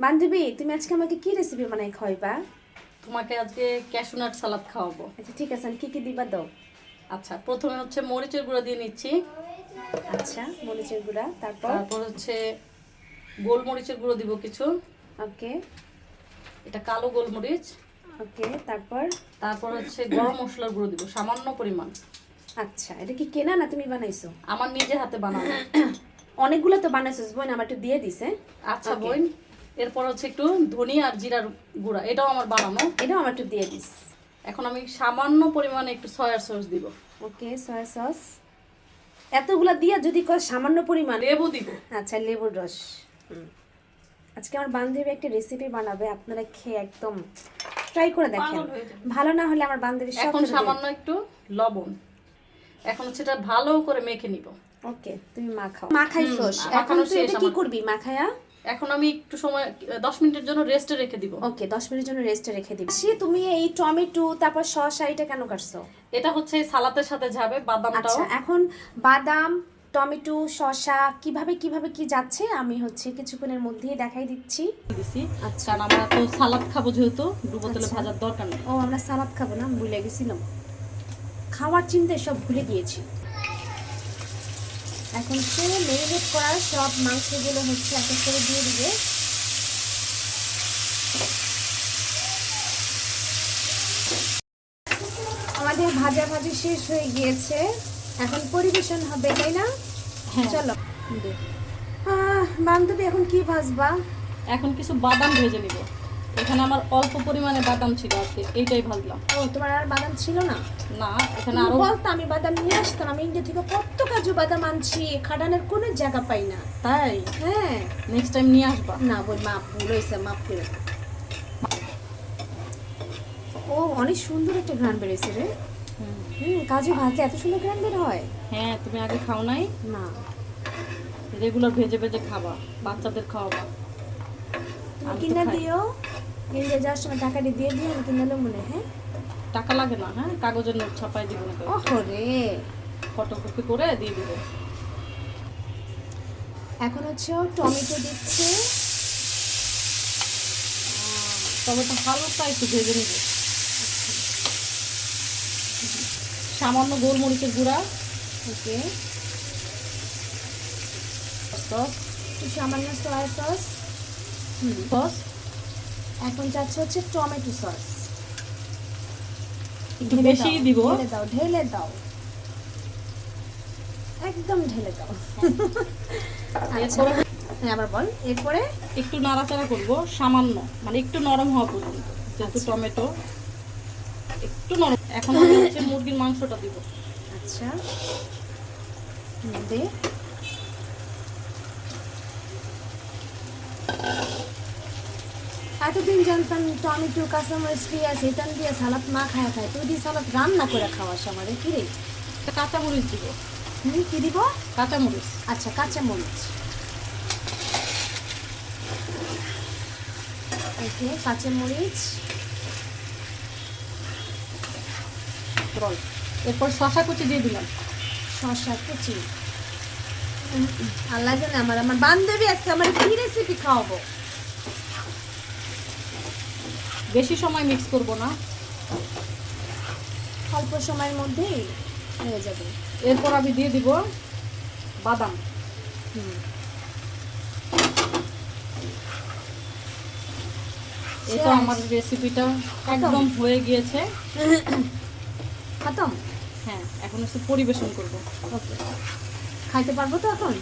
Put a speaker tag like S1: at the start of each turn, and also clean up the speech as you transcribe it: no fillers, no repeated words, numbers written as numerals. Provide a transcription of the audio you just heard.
S1: বান্ধবী, তুমি আজকে আমাকে কি রেসিপি বানাই খাওয়াইবা?
S2: তোমাকে আজকে ক্যাশু নাট সালাদ খাওয়াবো।
S1: আচ্ছা ঠিক আছে, কি কি দিবা দাও।
S2: আচ্ছা, প্রথমে হচ্ছে মরিচের গুঁড়া দিয়ে নিচ্ছি।
S1: আচ্ছা, মরিচের গুঁড়া, তারপর
S2: তারপর হচ্ছে গোলমরিচের গুঁড়ো দিব কিছু।
S1: ওকে
S2: এটা কালো গোলমরিচ।
S1: ওকে, তারপর
S2: তারপর হচ্ছে গরম মশলার গুঁড়ো দিব সামান্য পরিমাণ।
S1: আচ্ছা, এটা কি কেনা না তুমি বানাইছো?
S2: আমার নিজে হাতে বানানো।
S1: অনেকগুলো তো বানাইছো বোন, আমার একটু দিয়ে দিছে।
S2: আচ্ছা
S1: Okay.
S2: বোন, এরপর হচ্ছে একটু ধনিয়া আর জিরার গুঁড়া, এটাও আমার বানানো।
S1: এটাও আমার একটু দিয়ে দিস।
S2: এখন আমি সামান্য পরিমাণে একটু সয়া সস দিব।
S1: ওকে, সয়া সস এতগুলা দিয়া যদি কয় সামান্য পরিমাণ।
S2: লেবু দিব।
S1: আচ্ছা, লেবুর রস। আজকে আমার বান্ধবী একটা রেসিপি বানাবে, আপনারা খেয়ে একদম ট্রাই করে দেখেন।
S2: পাগল হয়ে যাবে।
S1: ভালো না হলে আমার বান্ধবী সব
S2: এখন
S1: ফেলে দিবে।
S2: সামান্য একটু লবণ। এখন হচ্ছে এটা ভালো করে মেখে নিব।
S1: ওকে, তুমি মাখাও। মাখাইছস, এখন
S2: মাখানো
S1: তুই
S2: শেষ
S1: এটা কি
S2: আমার।
S1: করবি মাখায়া?
S2: এখন আমি একটু সময় 10 মিনিটের জন্য রেস্টে রেখে দিব।
S1: ওকে, 10 মিনিটের জন্য রেস্টে রেখে দিবি। সে তুমি এই টমেটো তারপর শসা এটা কেন কাটছো?
S2: এটা হচ্ছে সালাতের সাথে যাবে, বাদামটাও।
S1: আচ্ছা, এখন বাদাম, টমেটো, শসা কিভাবে কিভাবে কি যাচ্ছে আমি হচ্ছে কিছুক্ষণের মধ্যেই দেখাই দিচ্ছি।
S2: দিছি।
S1: আচ্ছা।
S2: কারণ আমরা তো সালাদ খাবো, যেহেতু ডুবো তেলে
S1: আচ্ছা।
S2: ভাজার দরকার নেই।
S1: ও, আমরা সালাদ খাবো না, আমি ভুলে গেছিলাম। খাওয়ার চিন্তায় সব ভুলে গিয়েছি। এখন সে মেরিনেট করা সব মাংসগুলো হচ্ছে এক এক করে দিয়ে দিবে। আমাদের ভাজা ভাজি শেষ হয়ে গিয়েছে, এখন পরিবেশন হবে, তাই না?
S2: হ্যাঁ।
S1: চলো।
S2: দে।
S1: বান্ধবী, এখন কি ভাজবা?
S2: এখন কিছু বাদাম ভেজে নিব। এখানে আমার অল্প পরিমাণে বাদাম ছিল আজকে, এইটাই ভাজলাম।
S1: ও, তোমার আর বাদাম ছিল না?
S2: না, এখানে
S1: তুমি
S2: আরো।
S1: বলতো আমি বাদাম নিয়ে আসতাম। আমি ইন্ডিয়া থেকে কত কাজু বাদাম আনছি, খাটানোর কোনো জায়গা পাই না।
S2: তাই
S1: হ্যাঁ।
S2: নেক্সট টাইম নিয়ে আসবা।
S1: না বল, মাপ ভুল হয়েছে, মাপ করে। ও, অনেক সুন্দর একটা ঘ্রাণ বেরিয়েছে রে। কাজু ভাজলে এত সুন্দর ঘ্রাণ বের হয়?
S2: হ্যাঁ, তুমি আগে খাও নাই?
S1: না।
S2: রেগুলার ভেজে ভেজে খাবা, বাচ্চাদের খাওয়াবা।
S1: তুমি
S2: আমি তো
S1: কিনে
S2: খাই।
S1: দিও, ইন্ডিয়া যাওয়ার সময় টাকাটি দিয়ে দিও, আমি কিনে নেবো মনে। হ্যাঁ,
S2: টাকা লাগে না, হ্যাঁ, কাগজের নোট ছাপাই দিব না,
S1: ওহো রে।
S2: ফটোকপি করে দিয়ে দিব।
S1: এখন হচ্ছে ও টমেটো দিচ্ছে।
S2: তবে তো হালকা একটু ভেজে নিব। সামান্য গোলমরিচের গুঁড়া,
S1: ওকে,
S2: সস,
S1: একটু সামান্য সয়া সস।
S2: সস
S1: এখন যাচ্ছে হচ্ছে টমেটো সস।
S2: একটু বেশিই দিব।
S1: ঢেলে দাও, ঢেলে দাও, একদম ঢেলে দাও। আচ্ছা,
S2: এরপরে
S1: হ্যাঁ, আবার বল। এরপরে
S2: একটু নাড়াচাড়া করব সামান্য, মানে একটু নরম হওয়া পর্যন্ত, যেহেতু
S1: আচ্ছা।
S2: টমেটো একটু নরম। এখন আমি হচ্ছে মুরগির মাংসটা দিব।
S1: আচ্ছা, দে। এতদিন জানতাম টমেটো, কাঁচামরিচ, পেঁয়াজ এটা দিয়ে সালাদ মা খায় খায়, তুই দিয়ে সালাদ রান্না করে খাওয়াস আমাদের, কি রে?
S2: কাঁচামরিচ দিব।
S1: কি দিব?
S2: কাঁচামরিচ।
S1: আচ্ছা, কাঁচামরিচ। ওকে, কাঁচামরিচ।
S2: রল। এরপর শশা কুচি দিয়ে দিলাম।
S1: শসা কুচি। আল্লাহ জানে আমার আমার বান্ধবী আজকে আমার কি রেসিপি খাওয়াবো।
S2: বেশি সময় মিক্স করব না,
S1: অল্প সময়ের মধ্যেই হয়ে যাবে।
S2: এরপর আমি দিয়ে দিব বাদাম। এই তো আমার রেসিপিটা একদম হয়ে গিয়েছে।
S1: খতম।
S2: হ্যাঁ, এখন হচ্ছে পরিবেশন করব।
S1: ওকে, খাইতে পারবো তো এখন?